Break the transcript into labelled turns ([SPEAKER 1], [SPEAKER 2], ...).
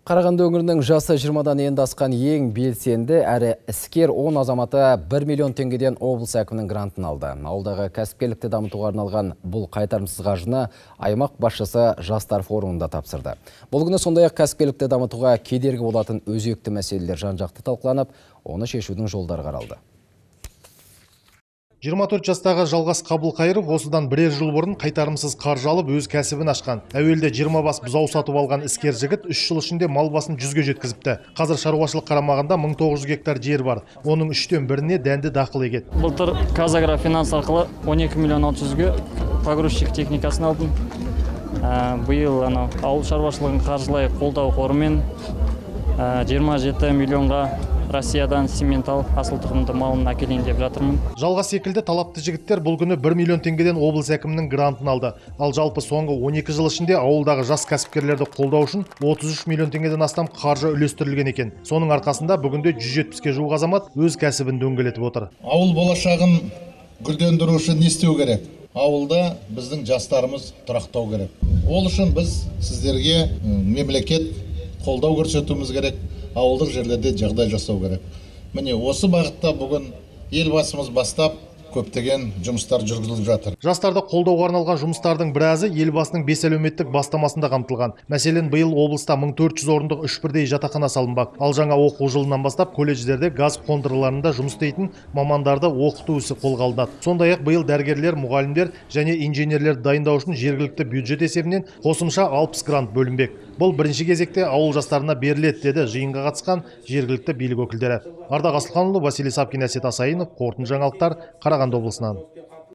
[SPEAKER 1] Қарағанды өңірінің жасы 20-дан енді асқан ең белсенді әрі іскер 10 азаматы 1 миллион теңгеден облыс әкімінің грантын алды. Ауылдағы кәсіпкерлікті дамытуға арналған бұл қайтарымсыз қаржыны аймақ басшысы жастар форумында тапсырды. Бұл күні сондай-ақ кәсіпкерлікті дамытуға кедергі болатын өзекті мәселелер жан-жақты талқыланып, оны шешудің жолдары қаралды.
[SPEAKER 2] 24 жастағы Жалғас Қабылқайыров осыдан бірер жыл бұрын қайтарымсыз қаржы алып өз кәсібін ашқан. Әуелде 20 бас бұзау сатып алған іскер жігіт 3 жыл ішінде мал басын 100-ге жеткізіпті. Қазір шаруашылық қарамағында 1900 гектар жер бар. Оның 3-тен 1-іне дәнді дақыл егеді.
[SPEAKER 3] Былтыр Казагрофинанс арқылы 12 миллион 600-ге погрузчик техникасын алдым. Биыл ауыл шаруашылығын қаржылай қолдау қорымен 27 миллионға Россиядан симментал асыл тұқымды малын әкелейін деп жатырмын.
[SPEAKER 2] Жалғас секілді талапты жігіттер бұл күні 1 миллион теңгеден облыс әкімінің грантын алды. Ал жалпы соңғы 12 жыл ішінде ауылдағы жас кәсіпкерлерді қолдау үшін 33 миллион теңгеден астам қаржы үлестірілген екен. Соның арқасында бүгінде 170-ге жуық азамат өз кәсібін дөңгелетіп отыр.
[SPEAKER 4] Ауыл болашағын гүлдендіру үшін не істеу керек? Ауылда біздің жастарымыз тұрақтау керек. Ол үшін біз сіздерге мемлекет қолдау көрсетуіміз керек. Ауылдық жерлерде жағдай жасау керек. Міне осы бағытта бүгін елбасымыз бастап көптеген жұмыстар жүргізіліп жатыр.
[SPEAKER 2] Жастарды қолдауға арналған жұмыстардың біразы елбасының 5 әлеуметтік бастамасында қамтылған. Мәселен, биыл облыста 1400 орындық 3 бірдей жатақхана салынбақ. Ал жаңа оқу жылынан бастап колледждерде газ қондырғыларында жұмыс істейтін мамандарды оқыту ісі қолға алынады. Сондай-ақ биыл дәрігерлер, мұғалімдер және инженерлер дайындау үшін жергілікті бюджет есебінен қосымша 60 грант бөлінбек. Бұл бірінші кезекте ауыл жастарына беріледі, деді жиынға қатысқан жергілікті билік өкілдері. Ардақ Асылханұлы, Василий Сапкин, Әсет Асайынов, қорытынды жаңалықтар, Қарағанды облысынан.